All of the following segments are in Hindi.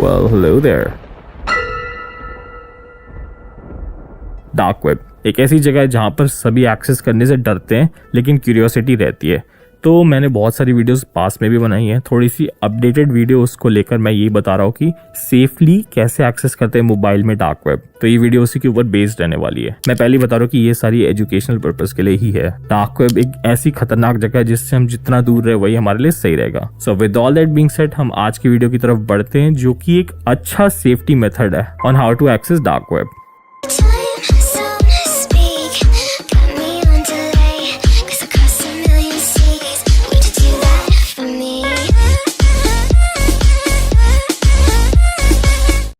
Well, hello there. Dark web एक ऐसी जगह है जहाँ पर सभी एक्सेस करने से डरते हैं लेकिन क्यूरियोसिटी रहती है। तो मैंने बहुत सारी वीडियोस पास में भी बनाई हैं, थोड़ी सी अपडेटेड वीडियो उसको लेकर मैं यही बता रहा हूँ कि सेफली कैसे एक्सेस करते हैं मोबाइल में डार्क वेब। तो ये वीडियो उसी के ऊपर बेस्ड रहने वाली है। मैं पहले बता रहा हूँ कि ये सारी एजुकेशनल पर्पस के लिए ही है। डार्क वेब एक ऐसी खतरनाक जगह है जिससे हम जितना दूर रहे वही हमारे लिए सही रहेगा। So with all that being said, हम आज की वीडियो की तरफ बढ़ते हैं जो कि एक अच्छा सेफ्टी मेथड है on how to access dark web.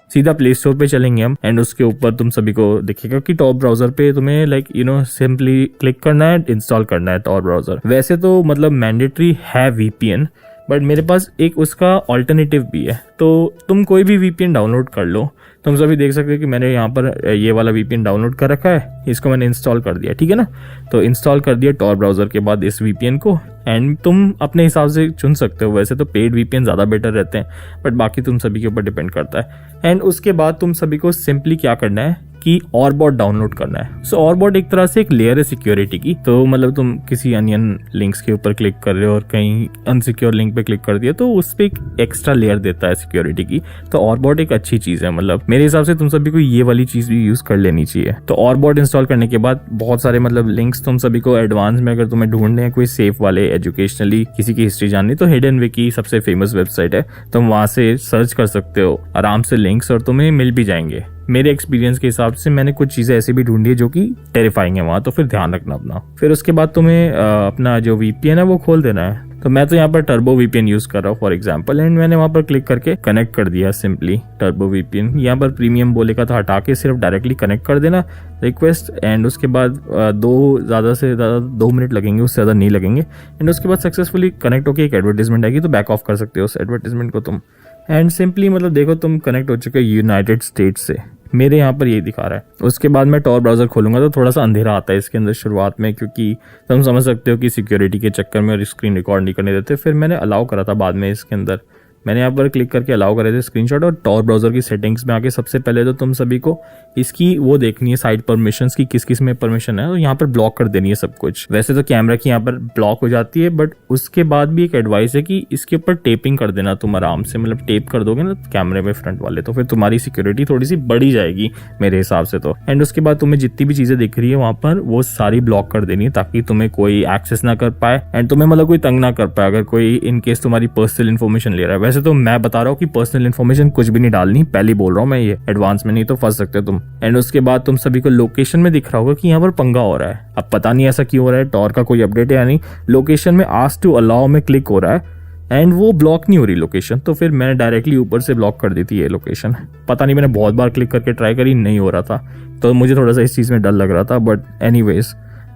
सीधा प्ले स्टोर पे चलेंगे हम एंड उसके ऊपर तुम सभी को दिखेगा कि टॉप ब्राउजर पे तुम्हें सिंपली क्लिक करना है, इंस्टॉल करना है टॉप ब्राउजर। वैसे तो मतलब मैंडेटरी है वीपीएन, बट मेरे पास एक उसका ऑल्टरनेटिव भी है। तो तुम कोई भी वीपीएन डाउनलोड कर लो। तुम सभी देख सकते हो कि मैंने यहाँ पर ये वाला वीपीएन डाउनलोड कर रखा है, इसको मैंने इंस्टॉल कर दिया, ठीक है ना। तो इंस्टॉल कर दिया टॉर ब्राउजर के बाद इस वीपीएन को, एंड तुम अपने हिसाब से चुन सकते हो। वैसे तो पेड वीपीएन ज़्यादा बेटर रहते हैं, बट बाकी तुम सभी के ऊपर डिपेंड करता है। एंड उसके बाद तुम सभी को सिंपली क्या करना है कि ऑरबॉट डाउनलोड करना है। सो ऑरबॉट एक तरह से एक लेयर है सिक्योरिटी की। तो मतलब तुम किसी अनियन लिंक्स के ऊपर क्लिक कर रहे हो और कहीं अनसिक्योर लिंक पे क्लिक कर दिया तो उस पर एक एक्स्ट्रा लेयर देता है सिक्योरिटी की। तो ऑरबॉट एक अच्छी चीज है, मतलब मेरे हिसाब से तुम सभी को ये वाली चीज भी यूज कर लेनी चाहिए। तो ऑरबॉट इंस्टॉल करने के बाद बहुत सारे लिंक्स तुम सभी को एडवांस में अगर तुम्हें ढूंढने हैं कोई सेफ वाले, एजुकेशनली किसी की हिस्ट्री जाननी, तो हिडन विकी सबसे फेमस वेबसाइट है। तुम वहां से सर्च कर सकते हो आराम से लिंक्स और तुम्हें मिल भी जाएंगे। मेरे एक्सपीरियंस के हिसाब से मैंने कुछ चीजें ऐसी भी ढूंढी है जो कि टेरिफाइंग है वहां, तो फिर ध्यान रखना अपना। फिर उसके बाद तुम्हें अपना जो वीपीएन है वो खोल देना है। तो मैं तो यहाँ पर टर्बो वीपीएन यूज कर रहा हूँ फॉर एग्जांपल, एंड मैंने वहां पर क्लिक करके कनेक्ट कर दिया सिंपली टर्बो वीपीएन। यहाँ पर प्रीमियम बोलेगा था हटा के सिर्फ डायरेक्टली कनेक्ट कर देना रिक्वेस्ट, एंड उसके बाद ज़्यादा से ज़्यादा 2 मिनट लगेंगे, उससे ज़्यादा नहीं लगेंगे। एंड उसके बाद सक्सेसफुली कनेक्ट होकर एक एडवर्टीजमेंट आएगी, तो बैक ऑफ कर सकते हो उस एडवर्टीजमेंट को तुम। एंड सिंपली देखो तुम कनेक्ट हो चुके हो यूनाइटेड स्टेट्स से, मेरे यहाँ पर यही दिखा रहा है। उसके बाद मैं टॉर ब्राउजर खोलूंगा तो थोड़ा सा अंधेरा आता है इसके अंदर शुरुआत में, क्योंकि तुम समझ सकते हो कि सिक्योरिटी के चक्कर में और स्क्रीन रिकॉर्ड नहीं करने देते। फिर मैंने अलाउ करा था बाद में, इसके अंदर मैंने यहाँ पर क्लिक करके अलाउ करे थे स्क्रीनशॉट। और टॉर ब्राउजर की सेटिंग्स में आके सबसे पहले तो तुम सभी को इसकी वो देखनी है साइट परमिशंस की, किस किस में परमिशन है, तो यहाँ पर ब्लॉक कर देनी है सब कुछ। वैसे तो कैमरा की यहाँ पर ब्लॉक हो जाती है, बट उसके बाद भी एक एडवाइस है कि इसके ऊपर टेपिंग कर देना तुम आराम से, टेप कर दोगे ना कैमरे में फ्रंट वाले, तो फिर तुम्हारी सिक्योरिटी थोड़ी सी बढ़ी जाएगी मेरे हिसाब से तो। एंड उसके बाद तुम्हें जितनी भी चीजें दिख रही है वहां पर वो सारी ब्लॉक कर देनी है ताकि तुम्हें कोई एक्सेस ना कर पाए एंड तुम्हें कोई तंग ना कर पाए अगर कोई इनकेस तुम्हारी पर्सनल इन्फॉर्मेशन ले रहा है। वैसे तो मैं बता रहा हूँ कि पर्सनल इन्फॉर्मेशन कुछ भी नहीं डालनी, पहले बोल रहा हूँ मैं ये एडवांस में, नहीं तो फंस सकते हो तुम। एंड उसके बाद तुम सभी को लोकेशन में दिख रहा होगा कि यहाँ पर पंगा हो रहा है। अब पता नहीं ऐसा क्यों हो रहा है, टॉर का कोई अपडेट है या नहीं। लोकेशन में आस्क टू अलाउ में क्लिक हो रहा है एंड वो ब्लॉक नहीं हो रही लोकेशन, तो फिर मैंने डायरेक्टली ऊपर से ब्लॉक कर दी थी ये लोकेशन। पता नहीं, मैंने बहुत बार क्लिक करके ट्राई करी, नहीं हो रहा था, तो मुझे थोड़ा सा इस चीज में डर लग रहा था। बट एनीवेज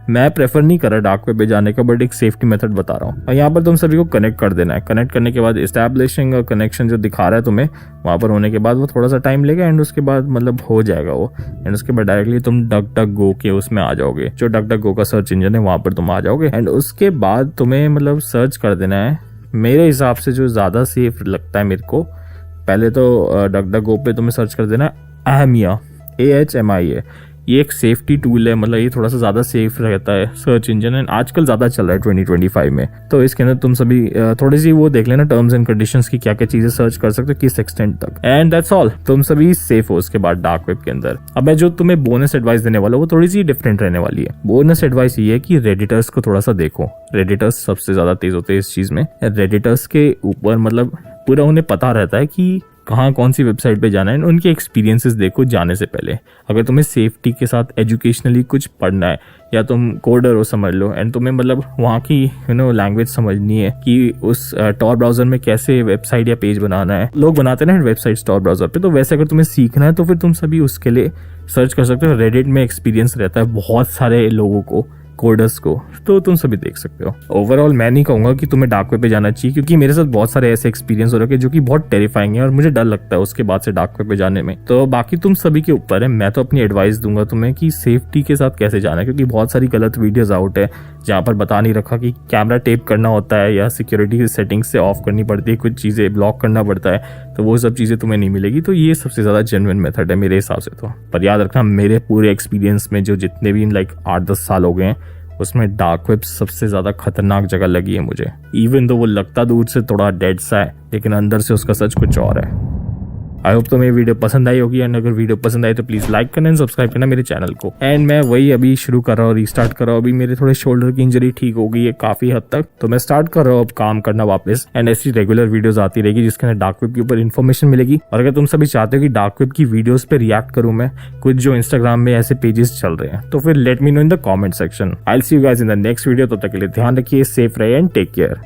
मैं प्रेफर नहीं कर रहा डार्क वेब पे जाने का, बट एक सेफ्टी मेथड बता रहा हूँ। और यहाँ पर तुम सभी को कनेक्ट कर देना है। कनेक्ट करने के बाद एस्टैब्लिशिंग कनेक्शन जो दिखा रहा है तुम्हें वहाँ पर होने के बाद वो थोड़ा सा टाइम लेगा, एंड उसके बाद हो जाएगा वो। एंड उसके बाद डायरेक्टली तुम डक के उसमें आ जाओगे, जो डक का सर्च इंजन है वहाँ पर तुम आ जाओगे। एंड उसके बाद तुम्हें सर्च कर देना है मेरे हिसाब से जो ज़्यादा सेफ लगता है मेरे को। पहले तो डक पे तुम्हें सर्च कर देना अहमिया, AHMIA। ये एक सेफ्टी टूल है, ये थोड़ा सा ज्यादा सेफ रहता है सर्च इंजन, एंड आजकल ज्यादा चल रहा है 2025 में। तो इसके अंदर तुम सभी थोड़ी सी वो देख लेना टर्म्स एंड कंडीशंस की, क्या क्या चीजें सर्च कर सकते हो किस एक्सटेंट तक, एंड दैट्स ऑल। तुम सभी सेफ हो उसके बाद डार्क वेब के अंदर। अब मैं जो तुम्हें बोनस एडवाइस देने वाला हूँ वो थोड़ी सी डिफरेंट रहने वाली है। बोनस एडवाइस ये है कि रेडिटर्स को थोड़ा सा देखो। रेडिटर्स सबसे ज्यादा तेज होते हैं इस चीज में। रेडिटर्स के ऊपर पूरा उन्हें पता रहता है कि कहाँ कौन सी वेबसाइट पे जाना है, उनके एक्सपीरियंसेस देखो जाने से पहले। अगर तुम्हें सेफ्टी के साथ एजुकेशनली कुछ पढ़ना है या तुम कोडर हो समझ लो, एंड तुम्हें वहाँ की लैंग्वेज समझनी है कि उस टॉर ब्राउजर में कैसे वेबसाइट या पेज बनाना है, लोग बनाते हैं ना वेबसाइट टॉर ब्राउजर पे, तो वैसे अगर तुम्हें सीखना है तो फिर तुम सभी उसके लिए सर्च कर सकते हो। रेडिट में एक्सपीरियंस रहता है बहुत सारे लोगों को, कोडर्स को, तो तुम सभी देख सकते हो। ओवरऑल मैं नहीं कहूंगा कि तुम्हें डार्क वेब पे जाना चाहिए, क्योंकि मेरे साथ बहुत सारे ऐसे एक्सपीरियंस हो रखे जो कि बहुत टेरिफाइंग है और मुझे डर लगता है उसके बाद से डार्क वेब पे जाने में। तो बाकी तुम सभी के ऊपर है, मैं तो अपनी एडवाइस दूंगा तुम्हें कि सेफ्टी के साथ कैसे जाना है, क्योंकि बहुत सारी गलत वीडियोस आउट है जहाँ पर बता नहीं रखा कि कैमरा टेप करना होता है या सिक्योरिटी सेटिंग्स से ऑफ करनी पड़ती है, कुछ चीजें ब्लॉक करना पड़ता है। तो वो सब चीजें तुम्हें नहीं मिलेगी। तो ये सबसे ज्यादा जेन्युइन मेथड है मेरे हिसाब से। तो पर याद रखना, मेरे पूरे एक्सपीरियंस में जो जितने भी लाइक 8-10 साल हो गए हैं, उसमें डार्क वेब सबसे ज्यादा खतरनाक जगह लगी है मुझे। इवन तो वो लगता दूर से थोड़ा डेड सा है, लेकिन अंदर से उसका सच कुछ और है। आई होप तुम्हें वीडियो पसंद आई होगी, एंड अगर वीडियो पसंद आई तो प्लीज लाइक करना एंड सब्सक्राइब करना मेरे चैनल को। एंड मैं वही अभी शुरू कर रहा हूँ, रिस्टार्ट कर रहा हूँ। अभी मेरे थोड़े शोल्डर की इंजरी ठीक हो गई है काफी हद तक, तो मैं स्टार्ट कर रहा हूँ अब काम करना वापस। एंड ऐसी रेगुलर वीडियोस आती रहेगी जिसके अंदर डार्क वेब के ऊपर इन्फॉर्मेशन मिलेगी। और अगर तुम सभी चाहते हो कि डार्क वेब की वीडियोस पे रिएक्ट करूँ मैं, कुछ जो इंस्टाग्राम में ऐसे पेजेस चल रहे हैं, तो फिर let me know in the comment section. I will see you guys in the next video. तब तक के लिए ध्यान रखिए, सेफ रहे एंड टेक केयर।